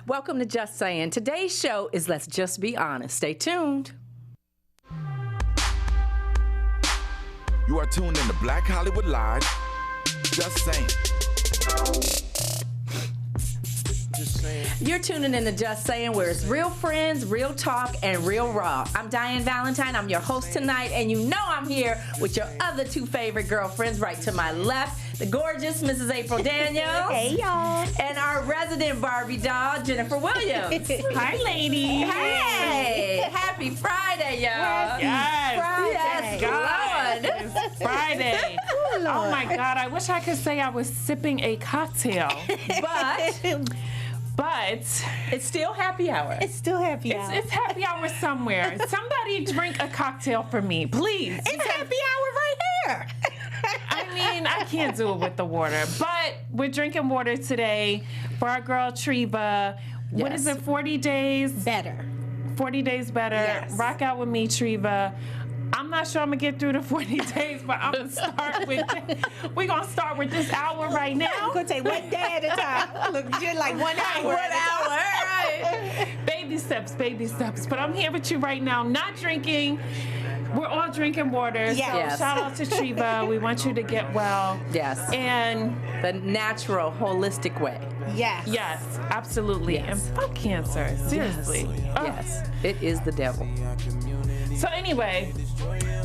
Welcome to Just Saying. Today's show is Let's Just Be Honest. Stay tuned. You are tuned in to Black Hollywood Live. Just saying. You're tuning in to Just Saying, where it's real friends, real talk, and real raw. I'm Diann Valentine. I'm your host tonight, and you know I'm here with your other two favorite girlfriends. Right to my left, the gorgeous Mrs. April Daniels. Hey, y'all. And our resident Barbie doll, Jennifer Williams. Hi, ladies. Hey, happy Friday, y'all. Yes. Yes, God. Lord. It's Friday. Oh, my God. I wish I could say I was sipping a cocktail. But it's still happy hour. It's still happy hour. It's happy hour somewhere. Somebody drink a cocktail for me, please. It's happy hour right here. I mean, I can't do it with the water, but we're drinking water today for our girl Treva. What is it, 40 days? Better. 40 days better. Yes. Rock out with me, Treva. I'm not sure I'm going to get through the 40 days, but I'm going to start with, we're going to start with this hour right now. We're going to take one day at a time. Look, you're like 1 hour. 1 hour, right. Baby steps, baby steps. But I'm here with you right now, not drinking. We're all drinking water. Yes. So shout out to Treva. We want you to get well. Yes. And the natural, holistic way. Yes. yes, absolutely. Yes. And fuck cancer. Seriously. Oh. Yes. It is the devil. So anyway,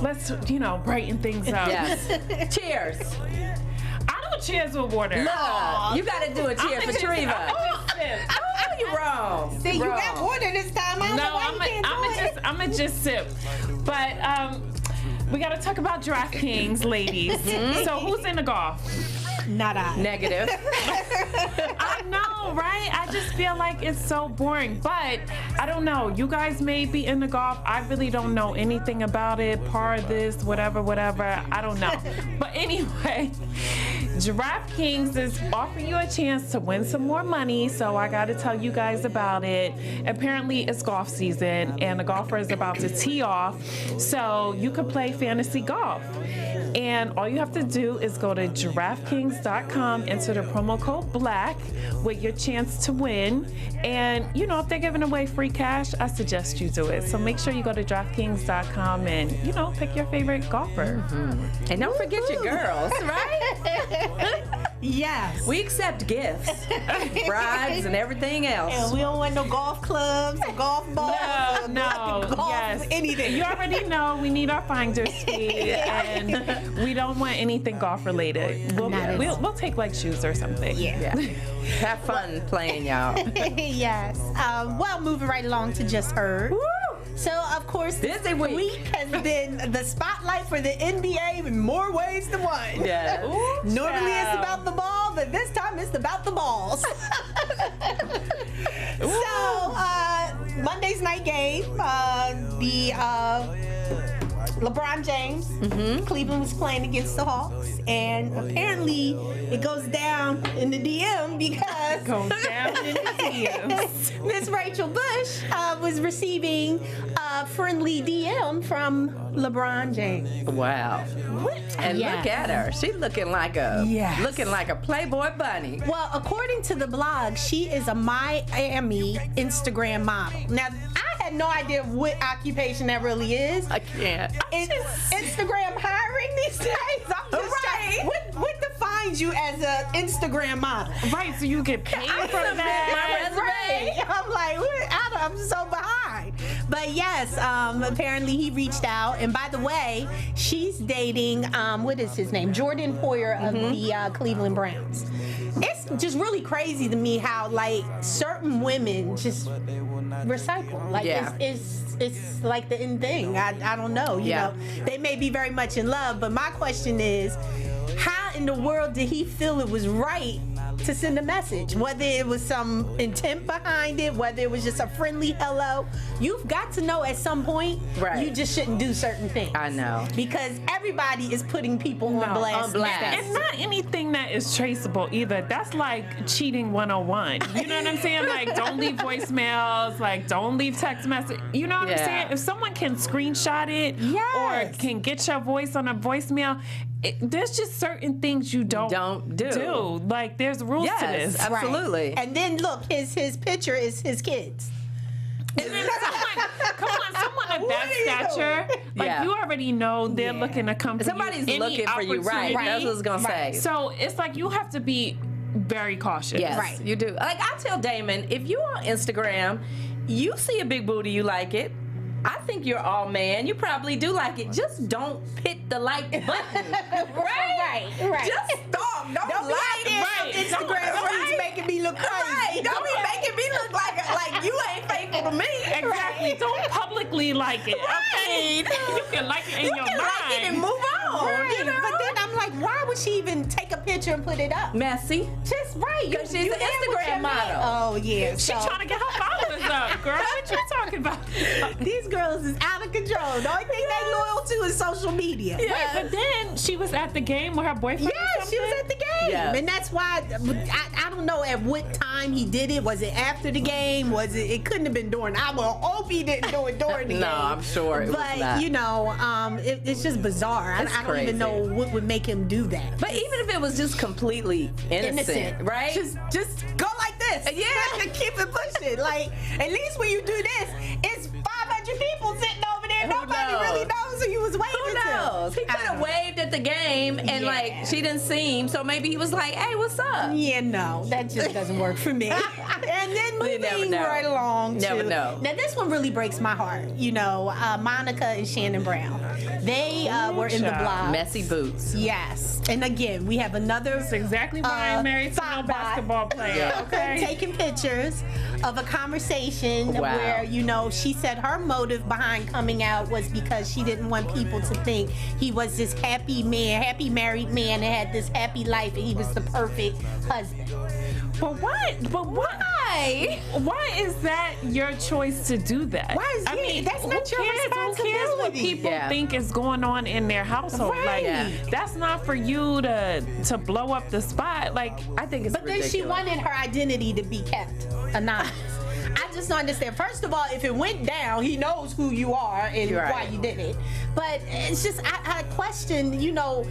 let's, brighten things up. Yes. Cheers. I don't cheers with water. Look, you got to do a cheer for Treva. Oh, you're wrong. See, you Wrong. got water this time. I don't know why you can't do it. I'm going to just sip. But we got to talk about DraftKings, ladies. So who's in the golf? Not I. Negative. I know, right? I just feel like it's so boring. But I don't know. You guys may be in the golf. I really don't know anything about it. Par this, whatever. I don't know. But anyway, DraftKings is offering you a chance to win some more money. So I got to tell you guys about it. Apparently, it's golf season, and the golfer is about to tee off. So you could play fantasy golf. And all you have to do is go to DraftKings.com, enter the promo code BLACK with your chance to win. And, if they're giving away free cash, I suggest you do it. So make sure you go to DraftKings.com and, pick your favorite golfer. Mm-hmm. And don't forget your girls, right? Yes. We accept gifts, bribes, and everything else. And we don't want no golf clubs, or golf balls. No, golf, yes. anything. You already know we need our finder's fee, and we don't want anything golf related. We'll take like shoes or something. Yeah. Have fun playing, y'all. Yes. Well, moving right along to Just Heard. Woo! So, of course, this Busy week. week has been the spotlight for the NBA in more ways than one. Yes. Normally it's about the ball, but this time it's about the balls. So, Monday's night game, the LeBron James, Cleveland was playing against the Hawks, and apparently it goes down in the DM because Miss Rachel Bush was receiving a friendly DM from LeBron James. Wow. And Yes. look at her. She's looking like a Playboy bunny. Well, according to the blog, she is a Miami Instagram model. Now, I had no idea what occupation that really is. I can't. Is Instagram hiring these days? I'm just Right. what defines you as an Instagram model? Right, so you get paid for submit that. my resume. I'm like, I'm so behind. But yes, apparently he reached out. And by the way, she's dating, what is his name? Jordan Poyer of the Cleveland Browns. It's just really crazy to me how, like, certain women just recycle. Like, it's like the end thing. I don't know. You know, they may be very much in love, but my question is, how in the world did he feel it was right to send a message? Whether it was some intent behind it, whether it was just a friendly hello, you've got to know at some point you just shouldn't do certain things. I know. Because everybody is putting people on blast. And not anything that is traceable either. That's like cheating 101. You know what I'm saying? Like, don't leave voicemails, like, don't leave text message. You know what I'm saying? If someone can screenshot it or can get your voice on a voicemail, there's just certain things you don't do. Like, there's rules to this. Yes, absolutely. And then look, his picture is his kids. And then someone of that stature, like you already know they're looking to come for Somebody's you. looking for you, right? That's what I was gonna say. So it's like you have to be very cautious. Yes, Right. you do. Like I tell Damon, if you on Instagram, you see a big booty, you like it. I think you're all man. You probably do like it. Just don't hit the like button. Right? Just stop. Don't be like. out there Right. on Instagram Don't making me look crazy. Right. Don't be making me look like you ain't faithful to me. Exactly. Don't publicly like it. Okay? You can like it in your mind. Like it and move on. Right. You know? But then I'm like, why would she even take a picture and put it up? Messy. Just right. Because she's an there with Instagram your man. model. Oh yeah. She trying to get her followers up, girl. What you talking about? These girls is out of control. The only thing they loyal to is social media. Right, but then she was at the game with her boyfriend. Yeah, she was at the game. Yes. And that's why I don't know at what time he did it. Was it after the game? Was it? It couldn't have been during. I will hope he didn't do it during the game. No, I'm sure it was But not. you know, it's just bizarre. I don't crazy. even know what would make him do that. But even if it was just completely innocent, right? Just go like this. Yeah. Keep it pushing. Like, at least when you do this, it's 500 people sitting over there. Who Nobody knows? really knows who you was waving Who to. knows? He could have waved at the game and like she didn't see him, so maybe he was like, "Hey, what's up?" Yeah, no, that just doesn't work for me. And then You never moving know. right along Never to know. now, this one really breaks my heart. You know, Monica and Shannon Brown. They were in the child. blog. Messy boots. Yes, and again, we have another. That's exactly why I'm married to no soundbite. basketball player. Yeah. Okay. Taking pictures of a conversation Wow. where, you know, she said her motive behind coming out was because she didn't want people to think he was this happy man, happy married man that had this happy life and he was the perfect husband. But what? But why? Why is that your choice to do that? Why is that's who not your cares? Who cares what responsibility? people Yeah. think is going on in their household? Right. Like, Yeah. that's not for you to blow up the spot. Like, I think it's But then ridiculous. she wanted her identity to be kept anonymous. I just don't understand. First of all, if it went down, he knows who you are and You're right. why you did it. But it's just, I question, you know,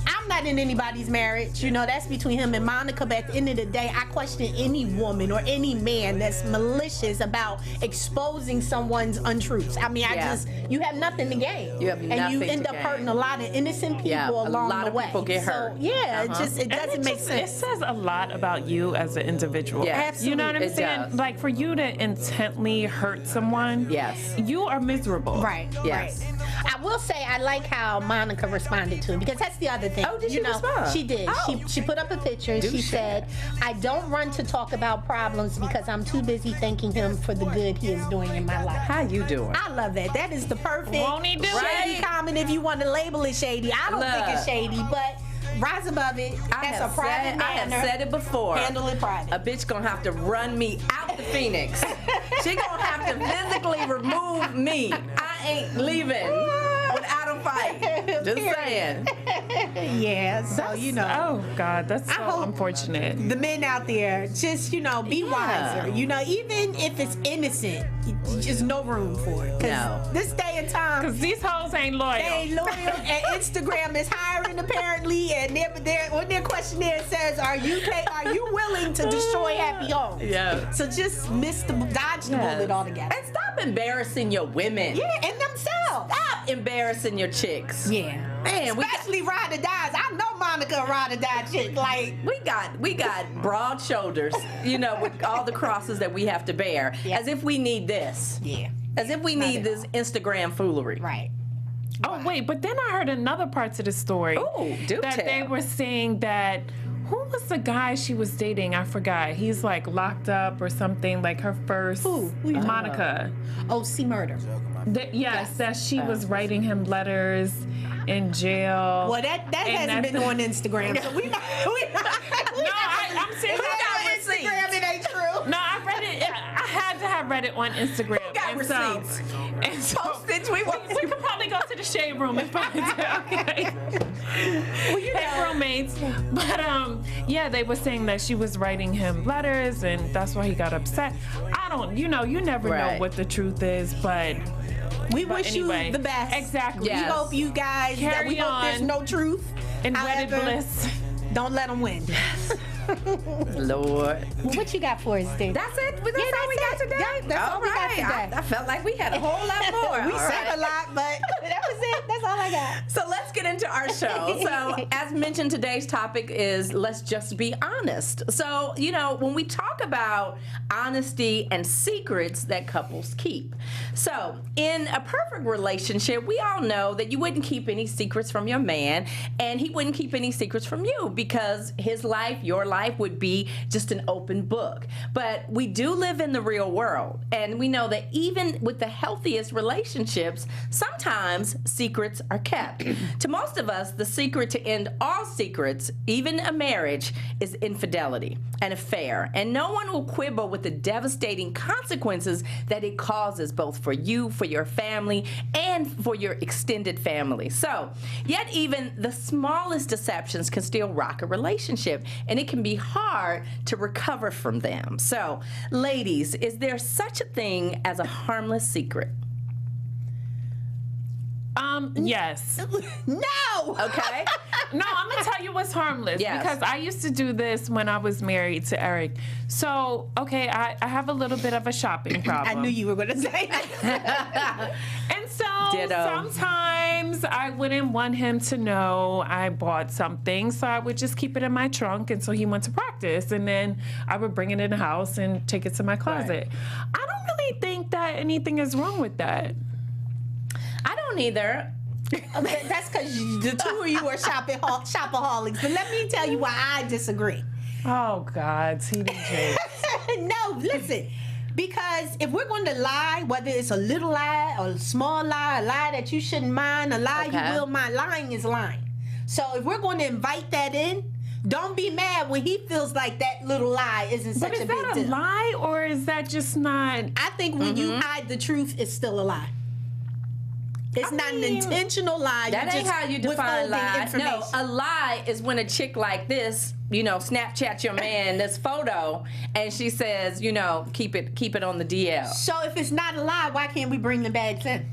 I'm not in anybody's marriage. You know, that's between him and Monica. But at the end of the day, I question any woman or any man that's malicious about exposing someone's untruths. I mean, Yeah. you have nothing to gain. You have and nothing you end to up gain. hurting a lot of innocent people Yeah, a along lot the of way. people get So, hurt. yeah, Uh-huh. it doesn't and make it sense. says a lot about you as an individual. Yeah. You know what I'm Absolutely. It saying? does. Like, for you to intently hurt someone, Yes. you are miserable. Right. Yes. Right. I will say I like how Monica responded to him because that's the other thing. Oh, did she you know, respond? She did. Oh. She put up a picture and Do she share. said, "I don't run to talk about problems because I'm too busy thanking him for the good he is doing in my life." How you doing? I love that. That is the perfect Won't he do shady it? comment if you want to label it shady. I don't think it's Look. shady, but rise above it. That's a private I have manner. said it before. Handle it private. A bitch gonna have to run me out the Phoenix. She gonna have to physically remove me. I ain't leaving without a fight. Just saying. Yeah, so you know. Oh, God, that's I so hope- unfortunate. The men out there, just, you know, be wiser. You know, even if it's innocent, just no room for it. 'Cause No. this day and time, Because these hoes ain't loyal. they ain't loyal, and Instagram is hiring apparently, and when their questionnaire says, "Are you willing to destroy happy homes?" Yeah. So just dodge the bullet altogether. And stop embarrassing your women. Yeah, and themselves. Stop embarrassing your chicks. Yeah. Man, Especially ride or dies. I know Monica a ride or die chick. Like, we got broad shoulders, you know, with all the crosses that we have to bear. Yeah. As if we need this. yeah. As if we need this Instagram foolery. Right. Oh, wait, but then I heard another part to the story. Ooh, do that tell. they were saying that, who was the guy she was dating? I forgot. He's like locked up or something, like her first. Who you talking Monica. OC murder. Yes, that she was writing him letters in jail. Well, that And hasn't that's been on Instagram, so we not. I'm serious. It's not on Instagram. It ain't true. No, I read it. I had to have read it on Instagram. Who got and receipts? And so Postage, we want we could probably go to the shade room and find it. Okay. Hey, roommates. But yeah, they were saying that she was writing him letters, and that's why he got upset. I don't, you never know Right. what the truth is, but We But wish anyway, you the best. Exactly. Yes. We hope you guys, Carry we hope there's on. no truth. In wedded However, bliss. don't let them win. Lord. What you got for us, Steve? That's it? That's all we got today? Yeah, that's all we got today. I felt like we had a whole lot more. We All said right. a lot, but that was it. That's all I got. So let's get into our show. So, as mentioned, today's topic is let's just be honest. So, when we talk about honesty and secrets that couples keep. So, in a perfect relationship, we all know that you wouldn't keep any secrets from your man, and he wouldn't keep any secrets from you because his life, your life, would be just an open book. But we do live in the real world, and we know that even with the healthiest relationships, sometimes secrets are kept. To most of us, the secret to end all secrets, even a marriage, is infidelity, an affair. And no one will quibble with the devastating consequences that it causes, both for you, for your family, and for your extended family. So, yet even the smallest deceptions can still rock a relationship, and it can be hard to recover from them. So, ladies, is there such a thing as a harmless secret? Yes. No. Okay. No, I'm gonna tell you what's harmless Yes. because I used to do this when I was married to Eric. So, okay, I have a little bit of a shopping problem. I knew you were going to say that. And so Ditto. sometimes I wouldn't want him to know I bought something, so I would just keep it in my trunk until he went to practice, and then I would bring it in the house and take it to my closet. I don't really think that anything is wrong with that. I don't either. That's because the two of you are shopaholics. But let me tell you why I disagree. Oh God, TDJ. No, listen. Because if we're going to lie, whether it's a little lie, a small lie, a lie that you shouldn't mind, a lie Okay. you will mind, lying is lying. So if we're going to invite that in, don't be mad when he feels like that little lie isn't But such is a big that a deal. lie or is that just not? I think when you hide the truth, it's still a lie. It's not an intentional lie. That You're ain't just how you define withholding lie. No, information. a lie is when a chick like this, Snapchat your man this photo, and she says, keep it on the DL. So if it's not a lie, why can't we bring the bags in?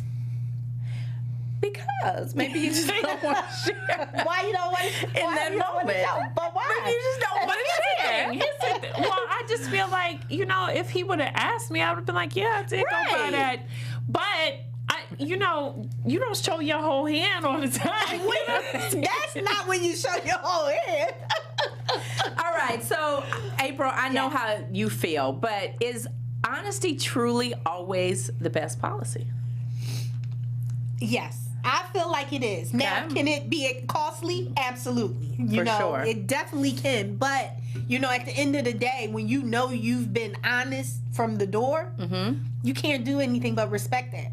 Because maybe you just don't want to share. Why you don't want to? In that moment. But why? Maybe you just don't want to share. Well, I just feel like, if he would have asked me, I would have been like, yeah, I did go buy Right. that. But, you don't show your whole hand all the time. That's not when you show your whole head. All right, so April, I know how you feel, but is honesty truly always the best policy? Yes, I feel like it is. Now, Okay. can it be costly? Absolutely. For sure. It definitely can. But, at the end of the day, when you've been honest from the door, you can't do anything but respect that.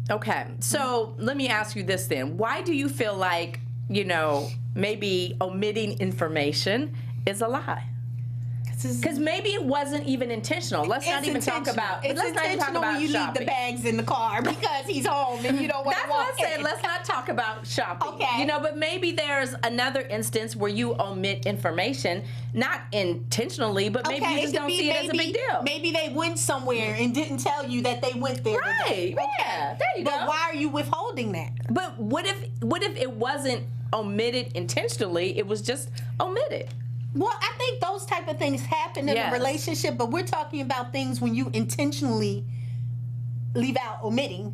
Okay, so let me ask you this then. Why do you feel like, maybe omitting information is a lie? Because maybe it wasn't even intentional. Let's not even talk about. It's let's not even talk intentional about when you leave shopping. the bags in the car because he's home and you don't want That's to walk what I said. in. Let's not talk about shopping. Okay. But maybe there's another instance where you omit information, not intentionally, but maybe you it just could don't be see it as a big deal. Maybe they went somewhere and didn't tell you that they went there. today. Right. Yeah. There you go. But why are you withholding that? But what if it wasn't omitted intentionally? It was just omitted. Well, I think those type of things happen in Yes. a relationship, but we're talking about things when you intentionally leave out omitting.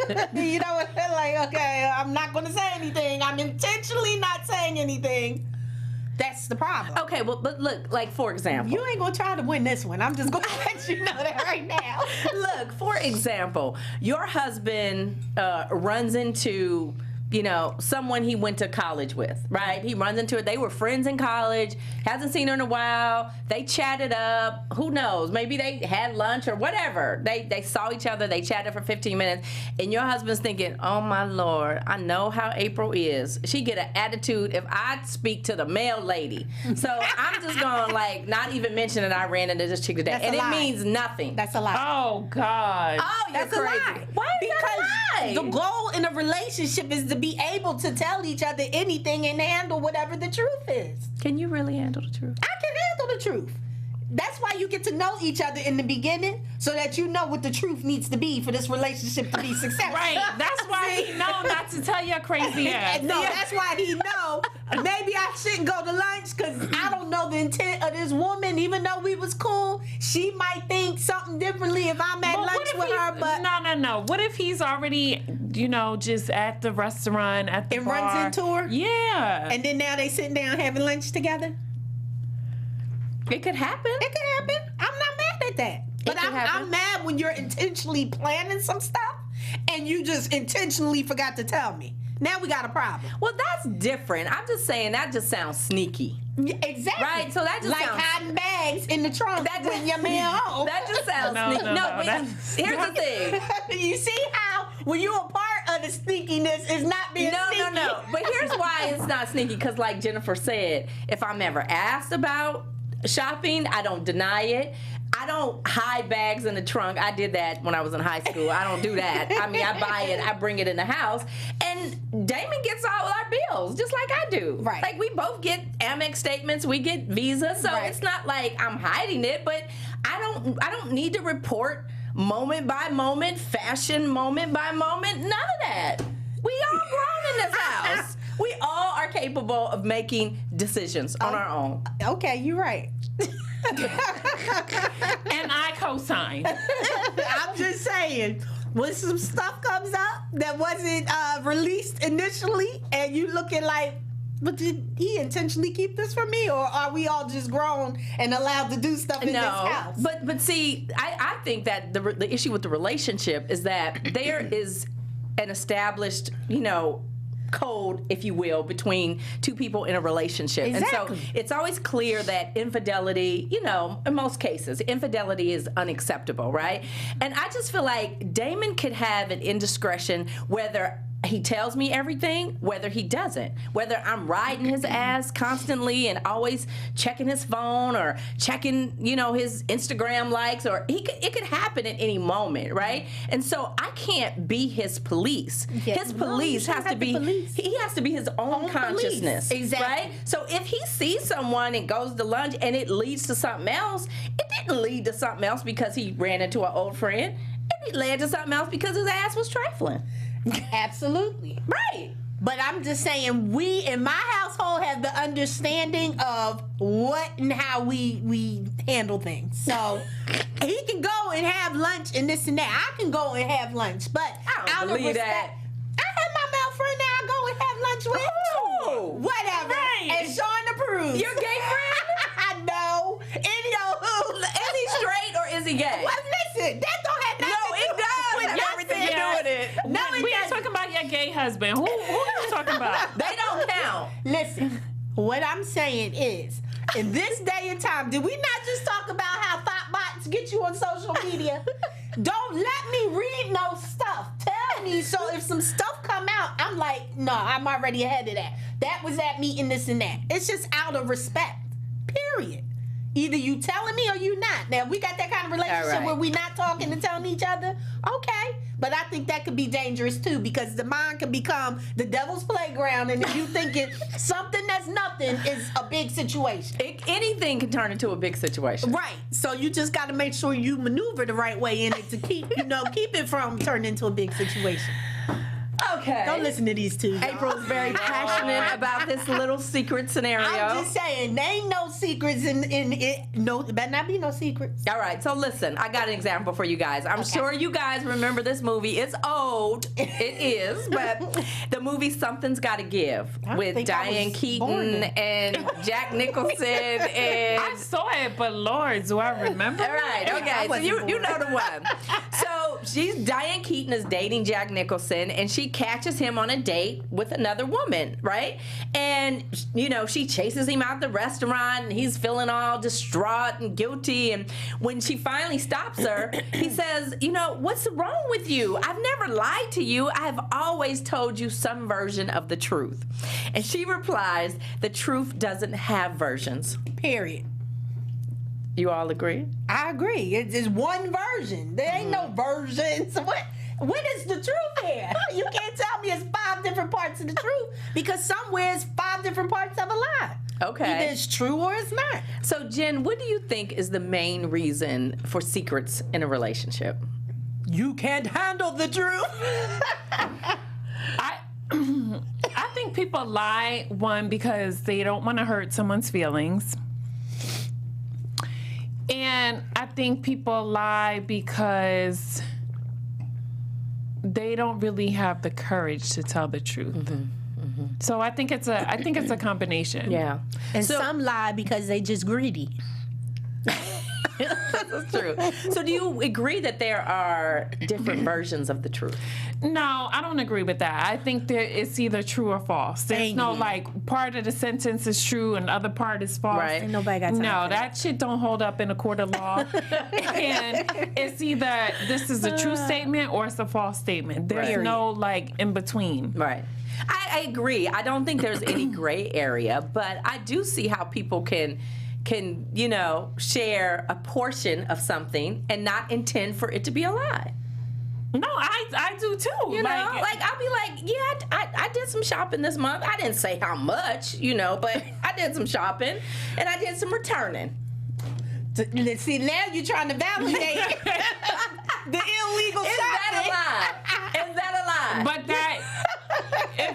Like, okay, I'm not going to say anything. I'm intentionally not saying anything. That's the problem. Okay, well, but look, like for example. You ain't going to try to win this one. I'm just going to let you know that right now. Look, for example, your husband runs into, someone he went to college with, right? He runs into it. They were friends in college, hasn't seen her in a while. They chatted up. Who knows? Maybe they had lunch or whatever. They saw each other. They chatted for 15 minutes. And your husband's thinking, oh, my Lord, I know how April is. She get an attitude if I speak to the mail lady. So I'm just going to, not even mention that I ran into this chick today. That's And a it lie. means nothing. That's a lie. Oh God. Oh, you're That's crazy. a lie. Why is because that a lie? the goal in a relationship is to be able to tell each other anything and handle whatever the truth is. Can you really handle the truth? I can handle the truth. That's why you get to know each other in the beginning, so that you know what the truth needs to be for this relationship to be successful. Right. That's why he know not to tell your crazy ass. No, that's why he know. Maybe I shouldn't go to lunch because I don't know the intent of this woman. Even though we was cool, she might think something differently if I'm at lunch with her. But no. What if he's already, just at the restaurant, at the bar? Runs into her? Yeah. And then now they sitting down having lunch together? It could happen. It could happen. I'm not mad at that. But I'm mad when you're intentionally planning some stuff and you just intentionally forgot to tell me. Now we got a problem. Well, that's different. I'm just saying that just sounds sneaky. Exactly. Right? So that just like sounds... hiding bags in the trunk when your man home. That just sounds sneaky. But here's the thing. You see how when you're a part of the sneakiness is not being sneaky? No. But here's why it's not sneaky. Because like Jennifer said, if I'm ever asked about shopping, I don't deny it. I don't hide bags in the trunk. I did that when I was in high school. I don't do that. I mean, I buy it, I bring it in the house, and Damon gets all our bills, just like I do. Right. Like, we both get Amex statements, we get Visa, so It's not like I'm hiding it, but I don't need to report moment by moment, fashion moment by moment, none of that. We all grown in this house. We all are capable of making decisions on our own. Okay, you're right. And I co-sign. I'm just saying, when some stuff comes up that wasn't released initially, and you looking like, but did he intentionally keep this from me, or are we all just grown and allowed to do stuff in this house? But see, I think that the issue with the relationship is that there is an established, code, if you will, between two people in a relationship. Exactly. And so it's always clear that infidelity, in most cases, infidelity is unacceptable, right? And I just feel like Damon could have an indiscretion whether he tells me everything, whether he doesn't, whether I'm riding his ass constantly and always checking his phone or checking, his Instagram likes, or it could happen at any moment, right? And so I can't be his police. Yeah. His police has to be, he has to be his own consciousness, Exactly. right? So if he sees someone and goes to lunch and it leads to something else, it didn't lead to something else because he ran into an old friend. It led to something else because his ass was trifling. Absolutely. Right. But I'm just saying, we in my household have the understanding of what and how we handle things. So he can go and have lunch and this and that. I can go and have lunch, but I don't believe that. I have my male friend that I go and have lunch with. Oh, whatever. right. And Sean approves. Your gay friend? I know. Anywho, Is he straight or is he gay? well, listen, that don't have nothing No, it does with have everything to do Yeah. with it. No, it We ain't doesn't. talking about your gay husband. Who are you talking about? They don't count. Listen, what I'm saying is, in this day and time, did we not just talk about how thought bots get you on social media? Don't let me read no stuff. Tell me, so if some stuff come out, I'm like, no, I'm already ahead of that. That was at me and this and that. It's just out of respect, period. Either you telling me or you not. Now, if we got that kind of relationship All right. where we not talking and telling each other, okay. But I think that could be dangerous too, because the mind can become the devil's playground, and if you thinking something that's nothing is a big situation. Anything can turn into a big situation. Right. So you just got to make sure you maneuver the right way in it to keep it from turning into a big situation. Okay. Don't listen to these two. y'all. April is very passionate about this little secret scenario. I'm just saying, there ain't no secrets in it. No, there better not be no secrets. All right, so listen, I got an example for you guys. I'm sure you guys remember this movie. It's old. It is, but the movie Something's Gotta Give with think I Diann was Keaton born then. and Jack Nicholson and... I saw it, but Lord, do I remember? All right, I okay, so wasn't you born. know the one. So Diann Keaton is dating Jack Nicholson, and she catches him on a date with another woman, right? And, she chases him out the restaurant, and he's feeling all distraught and guilty, and when she finally stops her, he says, what's wrong with you? I've never lied to you. I have always told you some version of the truth. And she replies, the truth doesn't have versions. Period. You all agree? I agree. It's one version. There ain't no versions. What? What is the truth here? You can't tell me it's 5 different parts of the truth because somewhere it's 5 different parts of a lie. Okay. Either it's true or it's not. So, Jen, what do you think is the main reason for secrets in a relationship? You can't handle the truth. I think people lie, one, because they don't want to hurt someone's feelings. And I think people lie because they don't really have the courage to tell the truth. So I think it's a combination. Yeah. And some lie because they just greedy. That's true. So do you agree that there are different versions of the truth? No, I don't agree with that. I think that it's either true or false. There's no like part of the sentence is true and the other part is false. Right. Ain't nobody got time No, for that shit don't hold up in a court of law. And it's either this is a true statement or it's a false statement. There's Right. no like in between. Right. I agree. I don't think there's any gray area, but I do see how people can share a portion of something and not intend for it to be a lie. No, I do too. You know, like I'll be like, yeah, I did some shopping this month. I didn't say how much, but I did some shopping and I did some returning. See, now you're trying to validate the illegal Is shopping. that a lie? Is that a lie? But that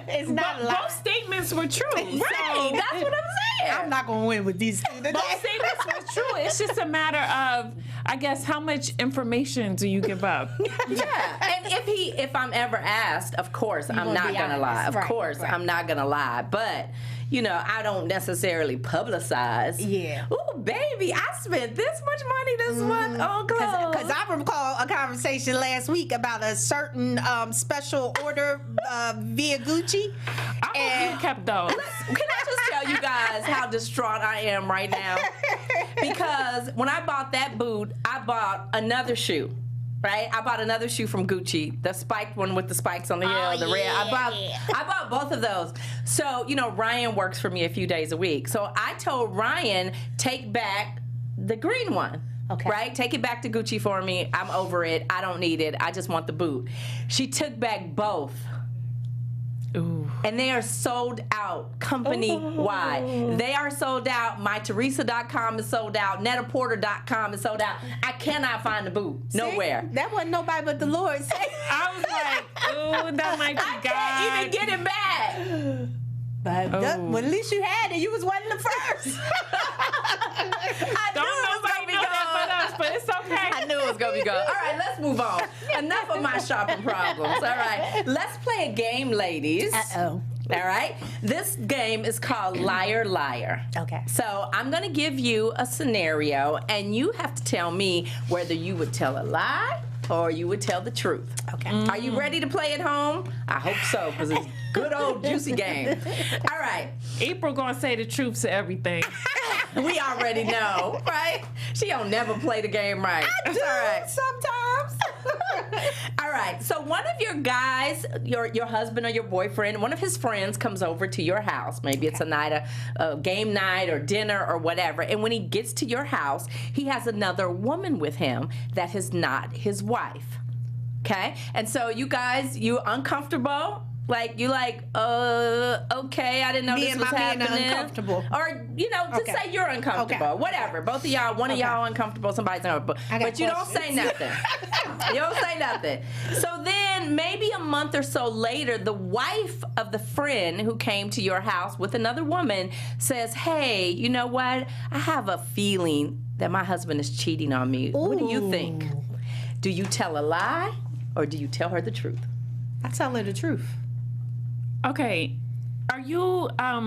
It's not a lie. both statements were true. Right, So that's what I'm saying. I'm not going to win with these two today. both statements were true. It's just a matter of, I guess, how much information do you give up? Yeah, and if I'm ever asked, of course, I'm gonna not be gonna honest. lie. Of Right, course, right. I'm not gonna lie. But I don't necessarily publicize. Yeah. Ooh, baby, I spent this much money this month on clothes. Because I recall a conversation last week about a certain special order via Gucci. I hope you kept those. Can I just tell you guys how distraught I am right now? Because when I bought that boot, I bought another shoe. Right? I bought another shoe from Gucci, the spiked one with the spikes on the heel, the red. I bought both of those. So, Ryan works for me a few days a week. So I told Ryan, take back the green one. Okay. Right? Take it back to Gucci for me. I'm over it. I don't need it. I just want the boot. She took back both. Ooh. And they are sold out company-wide. They are sold out. MyTeresa.com is sold out. NetaPorter.com is sold out. I cannot find the boot. Nowhere. See, that wasn't nobody but the Lord. I was like, ooh, that might be I God. can't even get it back. But well, at least you had it. You was one of the first. I Don't knew it was nobody gonna be know that but us, but it's okay. I knew it was going to be good. All right, let's move on. Enough of my shopping problems. All right, let's play a game, ladies. Uh-oh. All right, this game is called Liar Liar. Okay. So I'm going to give you a scenario, and you have to tell me whether you would tell a lie or you would tell the truth. Okay. Are you ready to play at home? I hope so, because it's good old juicy game. All right. April gonna say the truth to everything. We already know, right? She don't never play the game right. I do All right. sometimes. All right. So one of your guys, your husband or your boyfriend, one of his friends comes over to your house. Maybe it's a night, a game night or dinner or whatever. And when he gets to your house, he has another woman with him that is not his wife. Okay? And so you guys, you uncomfortable? Like, you okay, I didn't know this was happening. Uncomfortable. Or, just Okay. say you're uncomfortable. Okay. Whatever. Both of y'all, one of y'all uncomfortable, somebody's uncomfortable. I got But you don't say questions. nothing. You don't say nothing. So then maybe a month or so later, the wife of the friend who came to your house with another woman says, hey, you know what? I have a feeling that my husband is cheating on me. What do you think? Do you tell a lie or do you tell her the truth? I tell her the truth. Okay, are you Are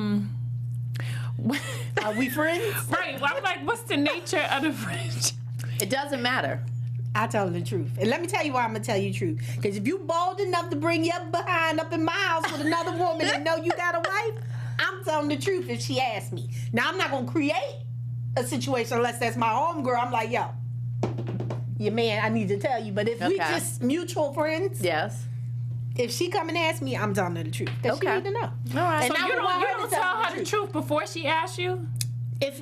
we friends? right? Well, I'm like, what's the nature of the friendship? It doesn't matter. I tell her the truth. And let me tell you why I'm going to tell you the truth. Because if you bold enough to bring your behind up in my house with another woman and know you got a wife, I'm telling the truth if she asks me. Now, I'm not going to create a situation unless that's my homegirl. I'm like, yo, your man, I need to tell you. But if we Okay. just mutual friends, Yes. if she come and ask me, I'm telling her the truth. Because she Okay. need to know. All right. And So I you would want don't to tell her the truth before she asks you? If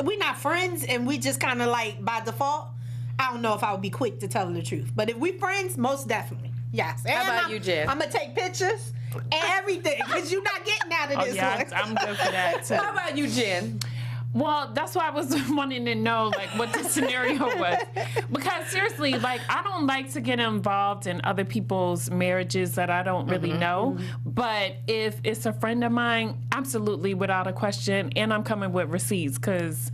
we're not friends and we just kind of like by default, I don't know if I would be quick to tell her the truth. But if we friends, most definitely. Yes. And How about you, Jen? I'm going to take pictures and everything because you're not getting out of this one. I'm good for that too. How about you, Jen? Well, that's why I was wanting to know, like, what the scenario was. Because seriously, like, I don't like to get involved in other people's marriages that I don't really know. But if it's a friend of mine, absolutely, without a question. And I'm coming with receipts, because...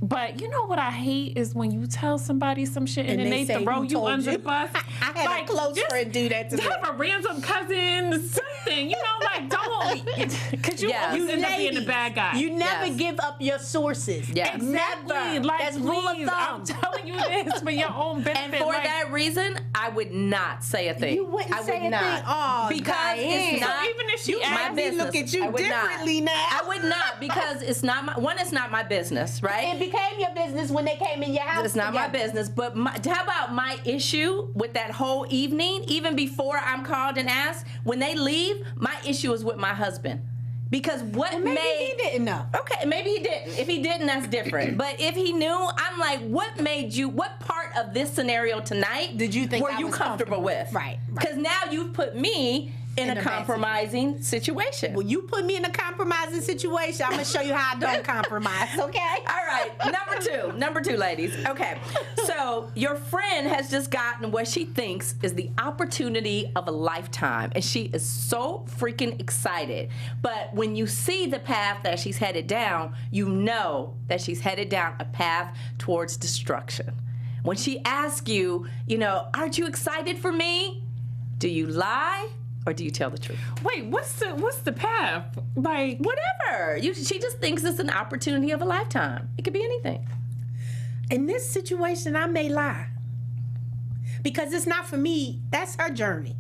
But you know what I hate is when you tell somebody some shit and then they throw you under the bus. I had a close friend do that to me. Have a random cousin, something, you know, like don't, because you always end up being the bad guy. You never give up your sources. Yes. Exactly. Never. Like, That's rule of please, thumb. I'm telling you this for your own benefit. And for like, that reason, I would not say a thing. You wouldn't I say would a not. thing? Oh, because Diann. it's not So even if she my asked me, business. look at you I would not. differently now. I would not, because it's not my, one, it's not my business, right? It became your business when they came in your house. It's not my together. business, but how about my issue with that whole evening, even before I'm called and asked, when they leave, my issue is with my husband. Because what And maybe made... he didn't know. Okay, maybe he didn't. If he didn't, that's different. But if he knew, I'm like, what part of this scenario tonight Did you think were I you was comfortable with? Right. Because now you've put me in In a a messy- compromising situation. Well, you put me in a compromising situation. I'm gonna show you how I don't compromise. Okay. All right, number two, ladies. Okay, so your friend has just gotten what she thinks is the opportunity of a lifetime, and she is so freaking excited. But when you see the path that she's headed down, you know that she's headed down a path towards destruction. When she asks you, aren't you excited for me? Do you lie? Or do you tell the truth? wait, what's the path? Like, Whatever. She just thinks it's an opportunity of a lifetime. It could be anything. In this situation, I may lie because it's not for me. That's her journey,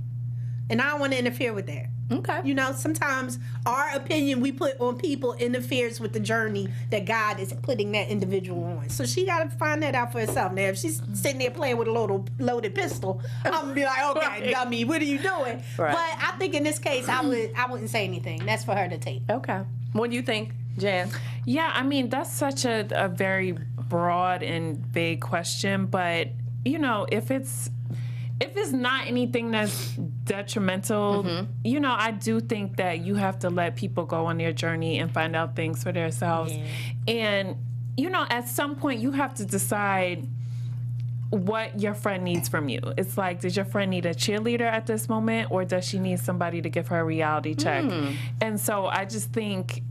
and I don't want to interfere with that. Okay. Sometimes our opinion we put on people interferes with the journey that God is putting that individual on. So she got to find that out for herself. Now, if she's sitting there playing with a loaded pistol, I'm gonna be like, okay, Right. dummy, what are you doing? Right. But I think in this case, I wouldn't say anything. That's for her to take. Okay. What do you think, Jan? yeah, I mean, that's such a very broad and vague question, but, if it's not anything that's detrimental, I do think that you have to let people go on their journey and find out things for themselves. Yeah. And, at some point you have to decide what your friend needs from you. It's like, does your friend need a cheerleader at this moment, or does she need somebody to give her a reality check? And so I just think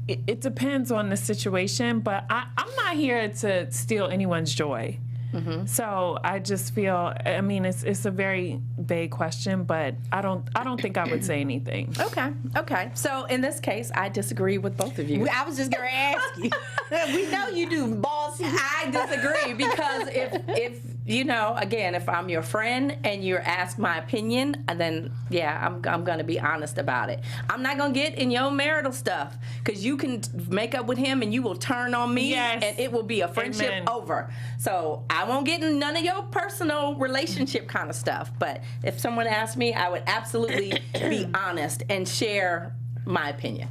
it depends on the situation, but I'm not here to steal anyone's joy. So I just feel, I mean, it's a very vague question, but I don't think I would say anything. Okay. So in this case, I disagree with both of you. I was just gonna ask you. We know you do, bossy. I disagree because if again, if I'm your friend and you're asked my opinion, then yeah, I'm gonna be honest about it. I'm not gonna get in your marital stuff because you can make up with him and you will turn on me, Yes. and it will be a friendship Amen. over. So I won't get in none of your personal relationship kind of stuff. But if someone asked me, I would absolutely be honest and share my opinion.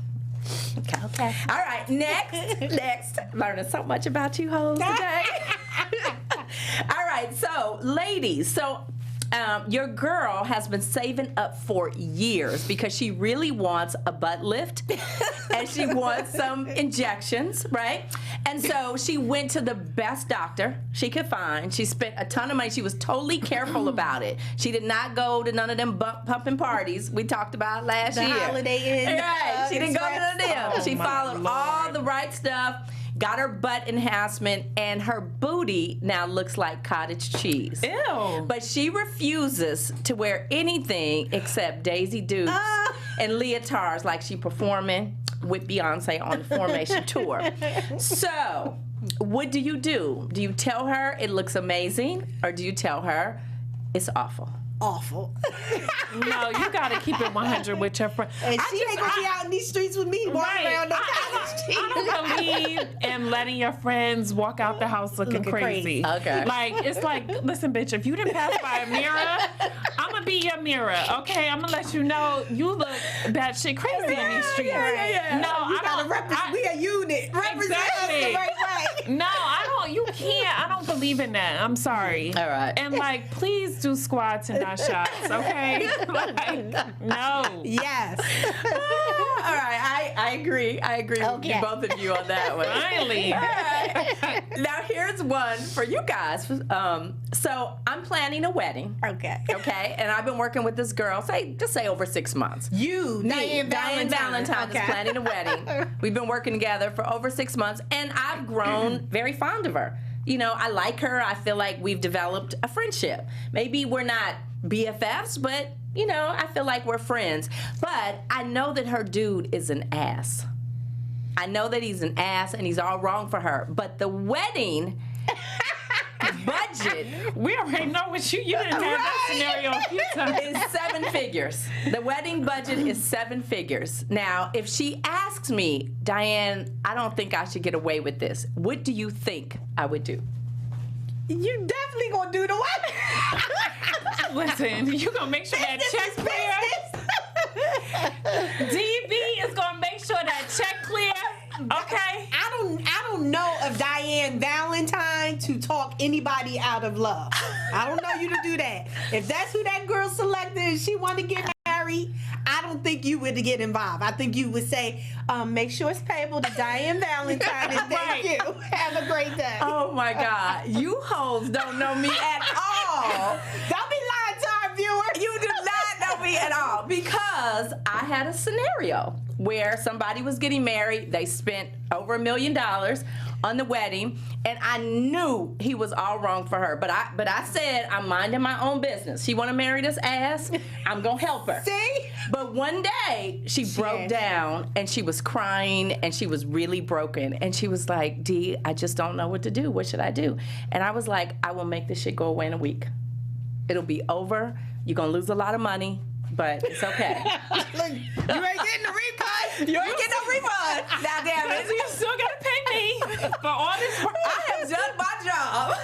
Okay. All right. Next. Learning so much about you hoes today. All right. So, ladies. Your girl has been saving up for years because she really wants a butt lift and she wants some injections, right? And so she went to the best doctor she could find. She spent a ton of money. She was totally careful about it. She did not go to none of them pumping parties we talked about last The year. Holiday Inn, Right. She didn't go to none of them. Oh, She my followed all the right stuff. Got her butt enhancement, and her booty now looks like cottage cheese. Ew. But she refuses to wear anything except Daisy Dukes and leotards like she performing with Beyonce on the Formation Tour. So, what do? Do you tell her it looks amazing, or do you tell her it's awful? Awful. No, you gotta keep it 100 with your friend. And she ain't gonna be out in these streets with me walking around no cottage cheese. I don't believe in letting your friends walk out the house looking crazy. Okay. Like, it's like, listen, bitch, if you didn't pass by a mirror, I'm gonna be your mirror, okay? I'm gonna let you know you look batshit crazy in these streets. Yeah. No, You I gotta don't. represent. We a unit. Represent us the Exactly. right way. No, I don't. You can't. I don't believe in that. I'm sorry. All right. And like, please do squats and not shots, okay? Like, no. Yes. All right, I agree. I agree with you, both of you on that one. Finally. All right. Now here's one for you guys. So I'm planning a wedding. Okay, and I've been working with this girl, just say over 6 months. Diann Valentine is planning a wedding. We've been working together for over 6 months, and I've grown very fond of her. You know, I like her. I feel like we've developed a friendship. Maybe we're not BFFs, but, you know, I feel like we're friends. But I know that her dude is an ass. I know that he's an ass, and he's all wrong for her. But the wedding budget, We already know what you didn't have that scenario a few times. is 7 figures. The wedding budget is 7 figures. Now, if she asks me, Diann, I don't think I should get away with this. What do you think I would do? You definitely gonna do the wedding. Listen, you gonna make sure that check clear. DB is gonna make sure that check clear. Okay. I don't know of Diann Valentine to talk anybody out of love. I don't know you to do that. If that's who that girl selected and she want to get married, I don't think you would get involved. I think you would say, make sure it's payable to Diann Valentine and thank you. Have a great day. Oh my God. You hoes don't know me at all. Don't be lying to our viewers. You do not know me at all, because I had a scenario where somebody was getting married. They spent over $1 million on the wedding, and I knew he was all wrong for her. But I said, I'm minding my own business. She want to marry this ass, I'm gonna help her. See? But one day she broke down, and she was crying, and she was really broken, and she was like, D, I just don't know what to do. What should I do? And I was like, I will make this shit go away in a week. It'll be over. You're gonna lose a lot of money, but it's okay. Look, you ain't getting the refund. You ain't getting no refund. Now, damn it. You still gotta pay me for all this work. I have done my job.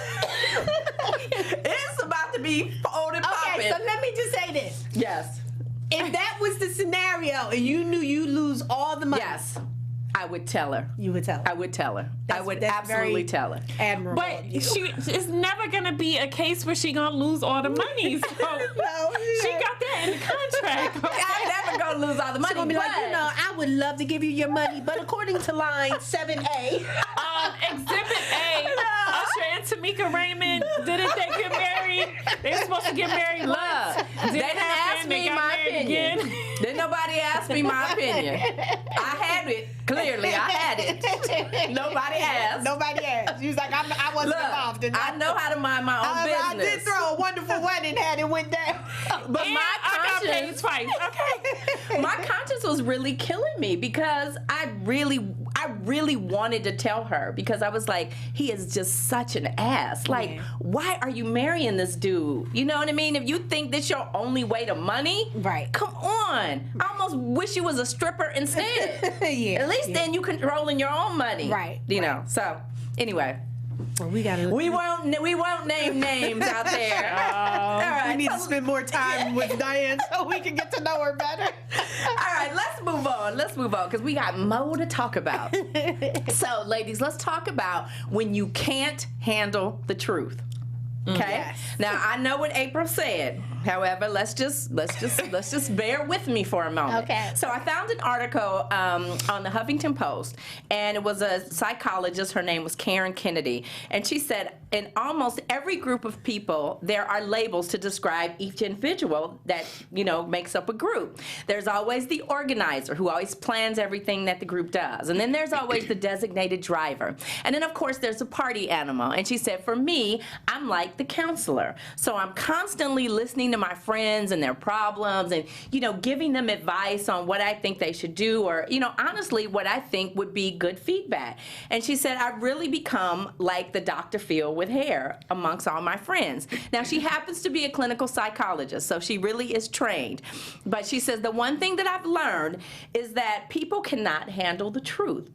It's about to be folded popping. Okay, so let me just say this. Yes. If that was the scenario and you knew you'd lose all the money, Yes. I would tell her. you would tell her. I would tell her. I would that's absolutely very tell her. Admirable. But it's never gonna be a case where she gonna lose all the money. So she got that in the contract. Okay? I'm never gonna lose all the money. She's gonna be like, you know, I would love to give you your money, but according to line 7A, Exhibit A, Usher and Tamika Raymond, didn't they get married? They were supposed to get married Look, once. they didn't ask They me got my married opinion. again. Didn't nobody ask me my opinion. I had it. Clearly, I had it. Nobody asked. nobody asked. She was like, I wasn't involved in that. I know how to mind my own I business. did throw a wonderful wedding hat and went down. But And my I got paid conscience, twice. Okay. my conscience was really killing me, because I really wanted to tell her, because I was like, he is just such an ass. Like, why are you marrying this dude? You know what I mean? If you think that's your only way to money, Right. come on. I almost wish you was a stripper instead. Yeah. At least then you controlling your own money. Right, You know. So anyway, Well, we gotta. we won't name names out there. All right. We need to so- spend more time with Diann so we can get to know her better. All right, let's move on, because we got more to talk about. So, ladies, let's talk about when you can't handle the truth. Okay. Yes. Now, I know what April said. However, let's just bear with me for a moment. Okay. So I found an article on the Huffington Post, and it was a psychologist. Her name was Karen Kennedy, and she said, in almost every group of people, there are labels to describe each individual that makes up a group. There's always the organizer, who always plans everything that the group does, and then there's always the designated driver, and then of course there's a party animal. And she said, for me, I'm like the counselor, so I'm constantly listening to my friends and their problems, and giving them advice on what I think they should do, or honestly what I think would be good feedback. And she said, I've really become like the Dr. Phil with hair amongst all my friends. Now, she happens to be a clinical psychologist, so she really is trained, but she says the one thing that I've learned is that people cannot handle the truth.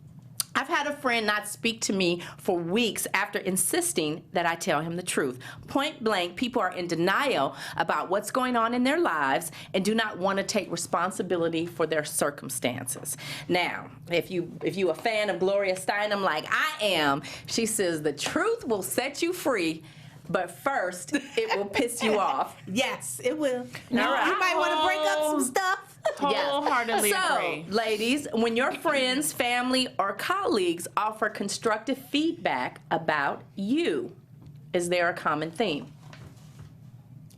I've had a friend not speak to me for weeks after insisting that I tell him the truth. Point blank, people are in denial about what's going on in their lives and do not want to take responsibility for their circumstances. Now, if you a fan of Gloria Steinem like I am, she says the truth will set you free, but first it will piss you off. Yes, it will. No, You might want to break up some stuff. Wholeheartedly agree. So, ladies, when your friends, family, or colleagues offer constructive feedback about you, is there a common theme?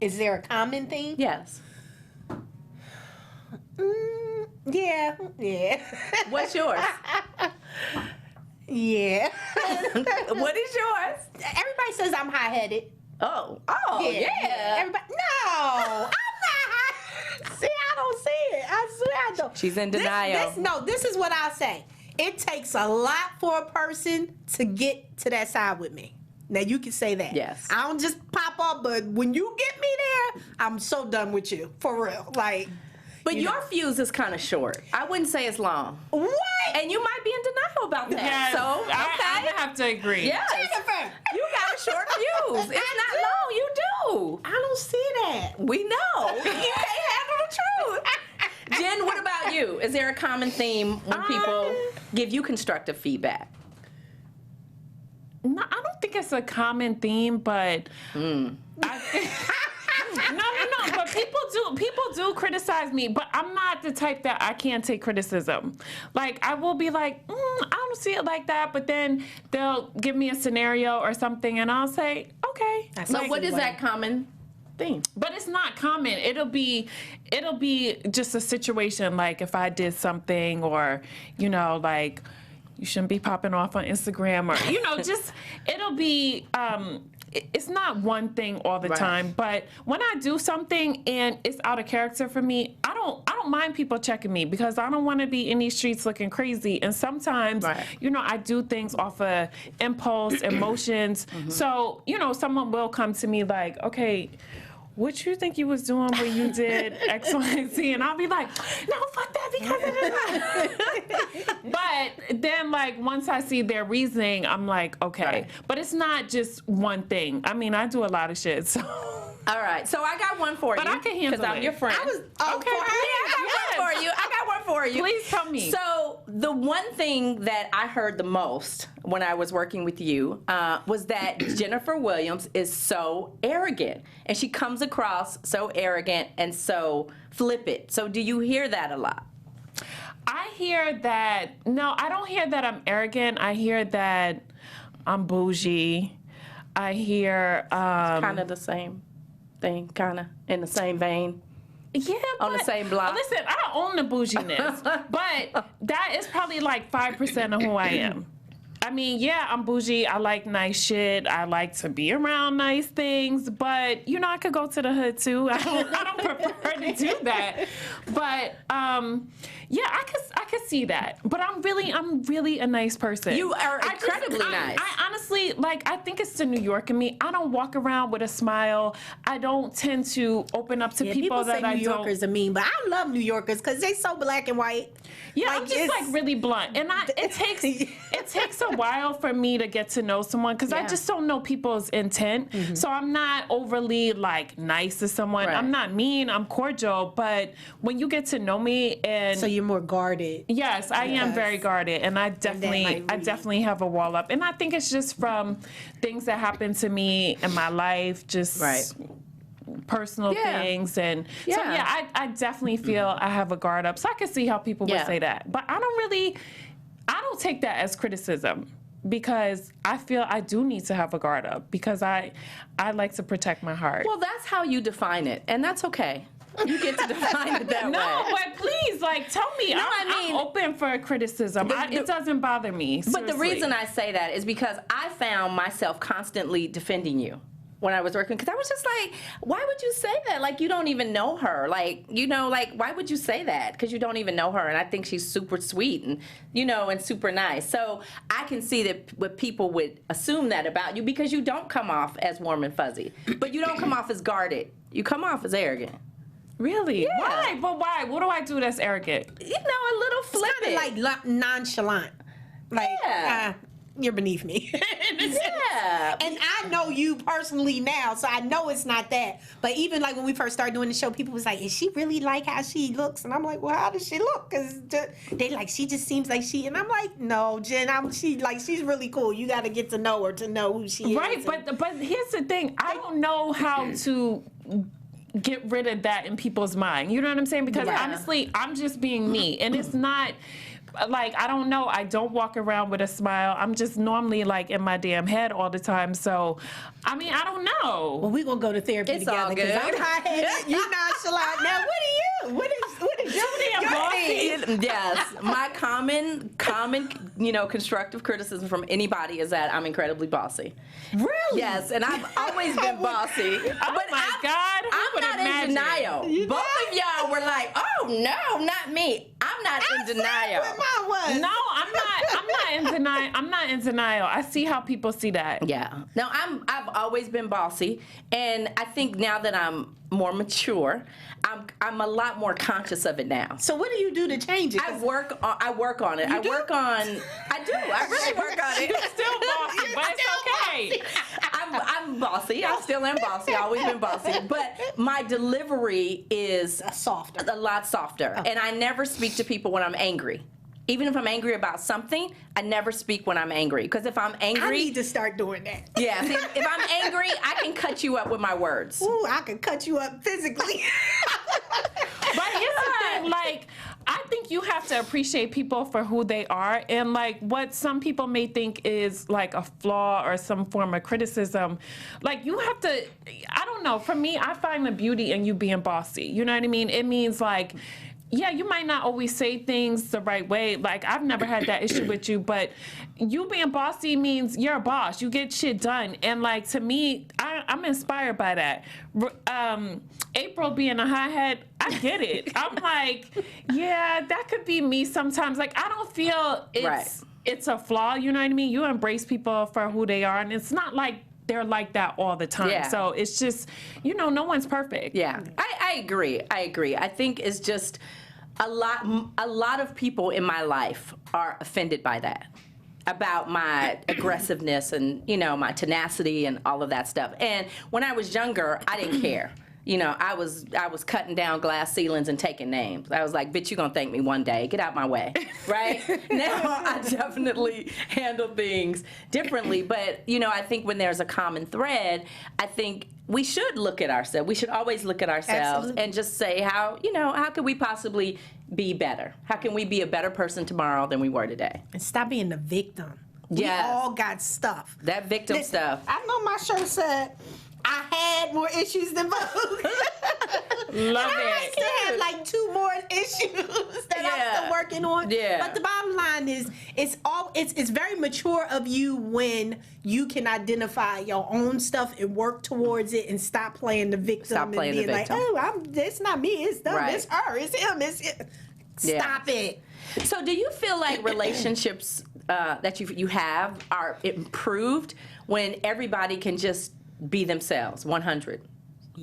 Is there a common theme? Yes. Yeah. What's yours? Yeah. What is yours? Everybody says I'm high-headed. Oh, yeah. Everybody, no, I'm not high. See, I don't see it. I swear I don't. She's in denial. This is what I'll say. It takes a lot for a person to get to that side with me. Now, you can say that. Yes. I don't just pop up, but when you get me there, I'm so done with you. For real. Like, But your fuse is kind of short. I wouldn't say it's long. what? And you might be in denial about that. Yes, So, okay. I have to agree. Yes. Jennifer. You got a short fuse. It's not long. You do. I don't see that. We know. You can't handle the truth. Jen, what about you? Is there a common theme when people give you constructive feedback? No, I don't think it's a common theme, but No, but people do criticize me, but I'm not the type that I can't take criticism. Like, I will be like, I don't see it like that, but then they'll give me a scenario or something, and I'll say, okay. So what is that common theme? But it's not common. It'll be just a situation, like if I did something, or, like, you shouldn't be popping off on Instagram, or, just, it'll be, it's not one thing all the time, but when I do something and it's out of character for me, I don't mind people checking me, because I don't want to be in these streets looking crazy. And sometimes, I do things off of impulse, emotions. So, someone will come to me like, okay, what you think you was doing when you did X, Y, and Z? And I'll be like, no, fuck that, because of But then, like, once I see their reasoning, I'm like, okay. Right. But it's not just one thing. I mean, I do a lot of shit, so. All right, so I got one for you. But I can handle because I'm it. your friend. Okay. I got one for you. Please tell me. So the one thing that I heard the most when I was working with you was that Jennifer Williams is so arrogant, and she comes across so arrogant and so flippant. So do you hear that a lot? I hear that. No, I don't hear that I'm arrogant. I hear that I'm bougie. I hear Kind of the same thing, kind of in the same vein. Yeah, on the same block. Listen, I don't own the bouginess, but that is probably like 5% of who I am. I mean, yeah, I'm bougie. I like nice shit. I like to be around nice things, but I could go to the hood too. I don't prefer to do that. But yeah, I could see that. But I'm really a nice person. You are incredibly nice. I honestly, I think it's the New York in me. I don't walk around with a smile. I don't tend to open up to people that I don't. New Yorkers are mean, but I love New Yorkers because they so black and white. Yeah, I'm just really blunt, and it takes a while for me to get to know someone, because I just don't know people's intent. So I'm not overly nice to someone. Right. I'm not mean. I'm cordial, but when you get to know me, and so you're more guarded. Yes, I am very guarded, and I definitely have a wall up, and I think it's just from things that happened to me in my life, just personal things, and so I definitely feel I have a guard up. So I can see how people would say that, but I don't take that as criticism, because I feel I do need to have a guard up, because I like to protect my heart. Well, that's how you define it, and that's okay. You get to define it that way. No, but please, tell me. No, I'm open for criticism. It doesn't bother me. But the seriously. reason I say that is because I found myself constantly defending you when I was working, because I was just like, why would you say that? You don't even know her. Why would you say that? Because you don't even know her, and I think she's super sweet and, and super nice. So I can see that people would assume that about you, because you don't come off as warm and fuzzy, but you don't come off as guarded. You come off as arrogant. Really? Yeah. Why? But why? What do I do that's arrogant? A little flippant. It's kind of nonchalant. Like, Yeah. You're beneath me. Yeah. And I know you personally now, so I know it's not that. But even like when we first started doing the show, people was like, is she really like how she looks? And I'm like, well, how does she look? Because they like, she just seems like she, and I'm like, no, Jen, she's really cool. You got to get to know her to know who she is. Right, but here's the thing. I don't know how to get rid of that in people's mind. You know what I'm saying? Because honestly, I'm just being me. And it's not... Like, I don't know. I don't walk around with a smile. I'm just normally, like, in my damn head all the time. So, I mean, I don't know. Well, we're going to go to therapy It's together. all good. I'm high-headed. You nonchalant. Now, what are you? What is your thing? Yes, my common, constructive criticism from anybody is that I'm incredibly bossy. Really? Yes, and I've always been bossy. Oh my God, who I'm would not imagine? in denial. Both of y'all were like, "Oh no, not me." I'm not in denial. What mine was. No, I'm not in denial. I'm not in denial. I see how people see that. Yeah. No, I've always been bossy, and I think now that I'm more mature, I'm a lot more conscious of it now. So what do you do to change it? I work on it. I do? I do. I really work on it. You're still bossy, but it's okay. I'm bossy. I still am bossy. I've always been bossy. But my delivery is Softer. a lot softer. And I never speak to people when I'm angry. Even if I'm angry about something, I never speak when I'm angry. Because if I'm angry... I need to start doing that. Yeah, see, if I'm angry, I can cut you up with my words. Ooh, I can cut you up physically. But here's the thing, like, I think you have to appreciate people for who they are, and like what some people may think is like a flaw or some form of criticism. Like, you have to, I don't know, for me, I find the beauty in you being bossy. You know what I mean? It means like, yeah, you might not always say things the right way. Like, I've never had that issue with you, but you being bossy means you're a boss. You get shit done. And, like, to me, I'm inspired by that. April being a hothead, I get it. I'm like, yeah, that could be me sometimes. Like, I don't feel it's a flaw, you know what I mean? You embrace people for who they are, and it's not like they're like that all the time. Yeah. So it's just, no one's perfect. Yeah, I agree. I think it's just a lot of people in my life are offended by that, about my aggressiveness and, my tenacity and all of that stuff. And when I was younger, I didn't care. I was cutting down glass ceilings and taking names. I was like, bitch, you're going to thank me one day. Get out my way, right? Now I definitely handle things differently. But, I think when there's a common thread, I think we should look at ourselves. We should always look at ourselves and just say how can we possibly be better? How can we be a better person tomorrow than we were today? And stop being the victim. Yes. We all got stuff. That victim stuff. I know my shirt said, I had more issues than Vogue. Love I it. still have like 2 more issues that I'm still working on. Yeah. But the bottom line is, it's very mature of you when you can identify your own stuff and work towards it and stop playing the victim. Stop playing and being the victim. like, it's not me, it's them, Right. it's her, it's him, it's it. Yeah. Stop it. So do you feel like relationships that you have are improved when everybody can just be themselves 100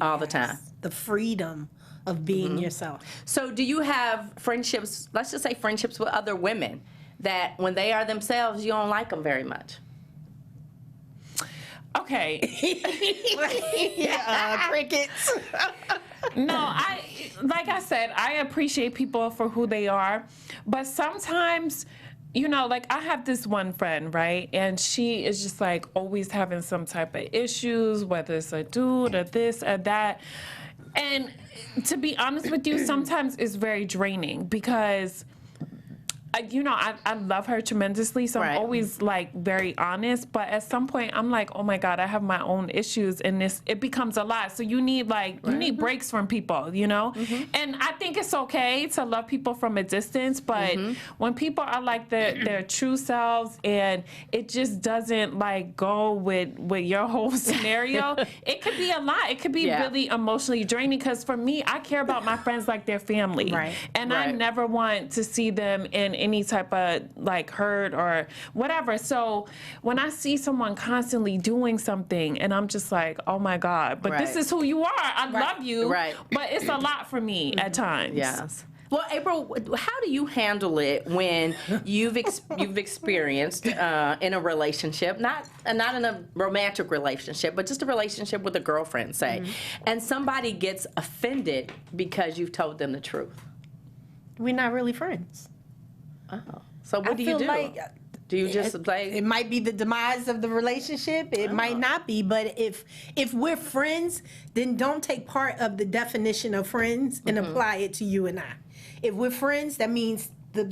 all the time? The freedom of being yourself. So do you have friendships, let's just say friendships with other women, that when they are themselves, you don't like them very much? Okay. Crickets. No, like I said, I appreciate people for who they are, but sometimes, like I have this one friend, right? And she is just like always having some type of issues, whether it's a dude or this or that. And to be honest with you, sometimes it's very draining because I love her tremendously, so I'm always like very honest. But at some point, I'm like, oh my God, I have my own issues, and it becomes a lot. So you need breaks from people, And I think it's okay to love people from a distance, but when people are like their true selves, and it just doesn't like go with your whole scenario, it could be a lot. It could be really emotionally draining. Because for me, I care about my friends like their family, and I never want to see them in any type of like hurt or whatever. So when I see someone constantly doing something and I'm just like, oh my God, but this is who you are. I love you. Right. But it's a lot for me at times. Yes. Well, April, how do you handle it when you've experienced in a relationship, not in a romantic relationship, but just a relationship with a girlfriend, say, and somebody gets offended because you've told them the truth? We're not really friends. Oh, so what do you do? Like, do you just it might be the demise of the relationship. It might not be. But if we're friends, then don't take part of the definition of friends and apply it to you and I. If we're friends, that means the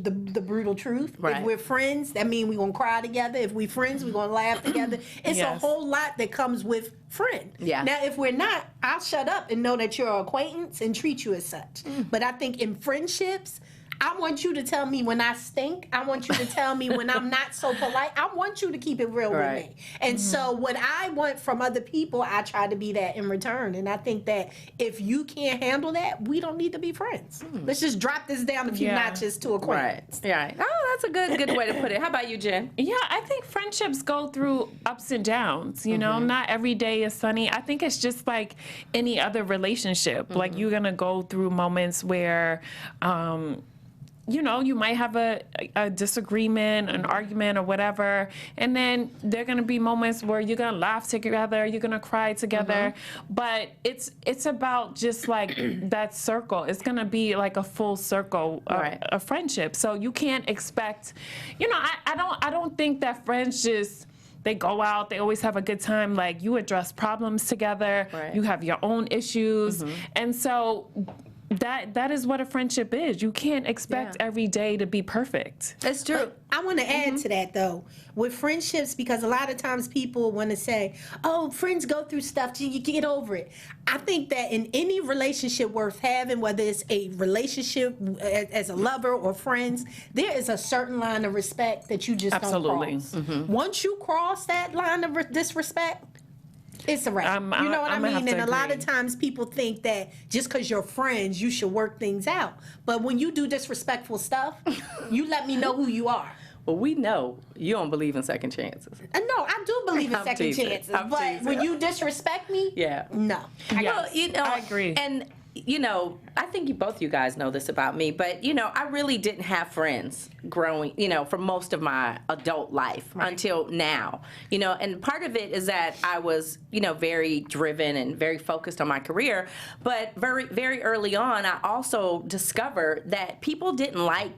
brutal truth. Right. If we're friends, that means we're going to cry together. If we're friends, we're going to laugh together. It's a whole lot that comes with friend. Yeah. Now, if we're not, I'll shut up and know that you're an acquaintance and treat you as such. But I think in friendships, I want you to tell me when I stink. I want you to tell me when I'm not so polite. I want you to keep it real with me. And so what I want from other people, I try to be that in return. And I think that if you can't handle that, we don't need to be friends. Let's just drop this down a few notches to acquaintance. Right. Oh, that's a good way to put it. How about you, Jen? Yeah, I think friendships go through ups and downs, you know, not every day is sunny. I think it's just like any other relationship. Like you're going to go through moments where, you know, you might have a disagreement, an argument or whatever, and then there are going to be moments where you're going to laugh together, you're going to cry together, but it's about just like that circle. It's going to be like a full circle of friendship. So you can't expect, you know, I don't think that friends just, they go out, they always have a good time. Like you address problems together, you have your own issues, and so that is what a friendship is. You can't expect every day to be perfect. That's true. But I want to add to that, though, with friendships, because a lot of times people want to say, oh, friends go through stuff, you get over it. I think that in any relationship worth having, whether it's a relationship as a lover or friends, there is a certain line of respect that you just don't cross. Once you cross that line of disrespect, it's a wrap. You know what I mean? And a lot of times people think that just because you're friends, you should work things out. But when you do disrespectful stuff, you let me know who you are. Well, we know you don't believe in second chances. No, I do believe in I'm second teasing. chances. I'm But teasing. when you disrespect me, no. Well, you know, I agree. And you know, I think both you guys know this about me, but you know, I really didn't have friends growing, you know, for most of my adult life until now. You know, and part of it is that I was, you know, very driven and very focused on my career, but very, very early on, I also discovered that people didn't like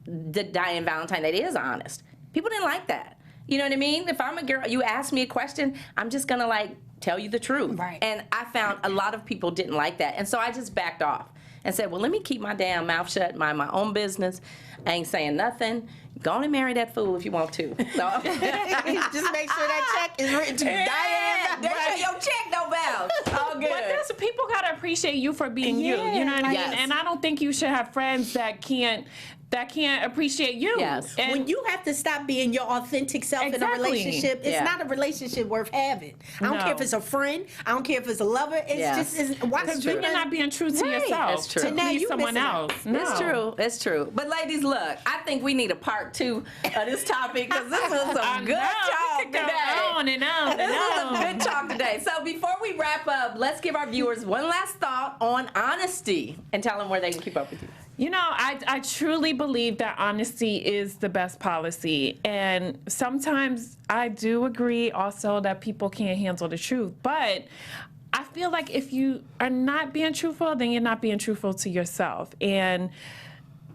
the Diann Valentine that is honest. People didn't like that. You know what I mean? If I'm a girl, you ask me a question, I'm just gonna like tell you the truth. Right. And I found a lot of people didn't like that. And so I just backed off and said, well, let me keep my damn mouth shut, mind my own business. I ain't saying nothing. Go on and marry that fool if you want to. So Just make sure that check is written to Diann. There's your check, no bounce. All good. But there's people gotta appreciate you for being you. You know what I mean? Yes. And I don't think you should have friends that can't appreciate you. Yes. And When you have to stop being your authentic self in a Exactly. relationship, it's Yeah. not a relationship worth having. I don't No. care if it's a friend. I don't care if it's a lover. It's Yes. just, why That's could true. you you're not being true to Right. yourself. That's true. To So now please you someone missing out. else. No. It's true. It's true. But ladies, look, I think we need a part 2 of this topic because this was I some good know. talk We could go today. on and on and This was a on. good talk today. So before we wrap up, let's give our viewers one last thought on honesty and tell them where they can keep up with you. You know, I truly believe that honesty is the best policy. And sometimes I do agree also that people can't handle the truth. But I feel like if you are not being truthful, then you're not being truthful to yourself. And,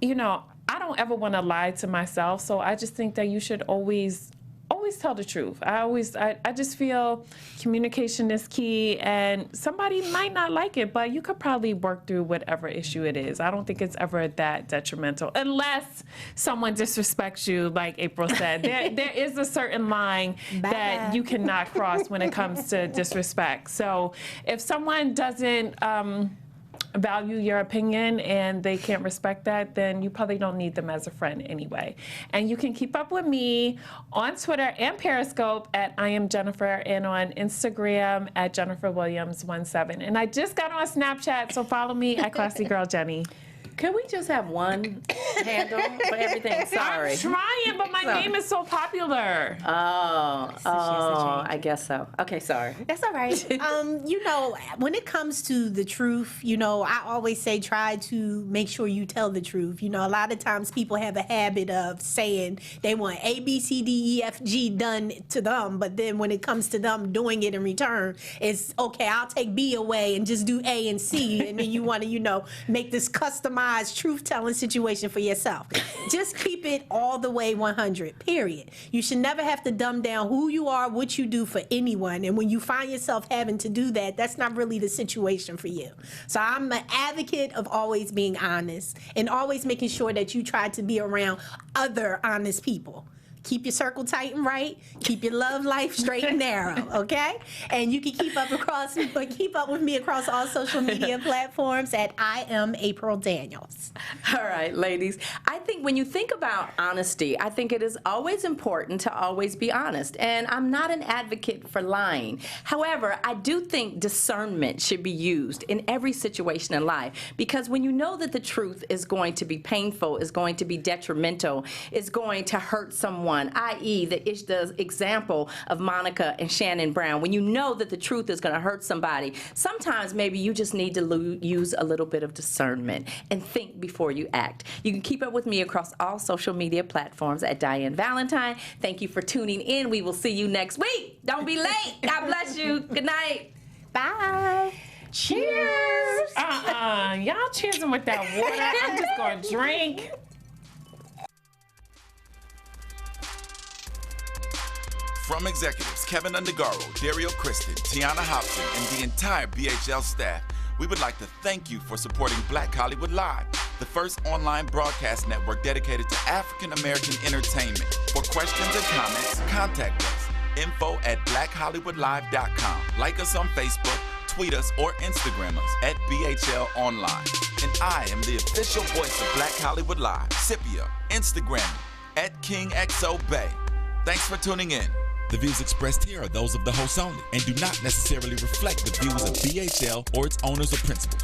you know, I don't ever want to lie to myself. So I just think that you should always tell the truth. I just feel communication is key, and somebody might not like it, but you could probably work through whatever issue it is. I don't think it's ever that detrimental, unless someone disrespects you, like April said. There is a certain line that you cannot cross when it comes to disrespect. So if someone doesn't value your opinion and they can't respect that, then you probably don't need them as a friend anyway. And you can keep up with me on Twitter and Periscope at I am Jennifer, and on Instagram at JenniferWilliams17. And I just got on Snapchat, so follow me at Classy Girl Jenny. Could we just have one handle for everything? Sorry. I'm trying, but my name is so popular. I guess so. Okay, sorry. That's all right. You know, when it comes to the truth, you know, I always say try to make sure you tell the truth. You know, a lot of times people have a habit of saying they want A, B, C, D, E, F, G done to them, but then when it comes to them doing it in return, it's okay, I'll take B away and just do A and C, and then you want to, you know, make this customized truth-telling situation for yourself. Just keep it all the way 100, period. You should never have to dumb down who you are, what you do for anyone, and when you find yourself having to do that, that's not really the situation for you. So I'm an advocate of always being honest and always making sure that you try to be around other honest people. Keep your circle tight and right. Keep your love life straight and narrow, okay? And you can keep up with me across all social media platforms at I am April Daniels. All right, ladies. I think when you think about honesty, I think it is always important to always be honest. And I'm not an advocate for lying. However, I do think discernment should be used in every situation in life, because when you know that the truth is going to be painful, is going to be detrimental, is going to hurt someone, i.e. the example of Monica and Shannon Brown, when you know that the truth is going to hurt somebody, sometimes maybe you just need to use a little bit of discernment and think before you act. You can keep up with me across all social media platforms at Diann Valentine. Thank you for tuning in. We will see you next week. Don't be late. God bless you. Good night. Bye. Cheers. Y'all cheersing with that water. I'm just going to drink. From executives Keven Undergaro, Dario Kristen, Tiana Hobson, and the entire BHL staff, we would like to thank you for supporting Black Hollywood Live, the first online broadcast network dedicated to African American entertainment. For questions and comments, contact us. info@blackhollywoodlive.com. Like us on Facebook, tweet us, or Instagram us at BHL Online. And I am the official voice of Black Hollywood Live, Scipio, Instagram me @KingXOBay. Thanks for tuning in. The views expressed here are those of the hosts only and do not necessarily reflect the views of BHL or its owners or principals.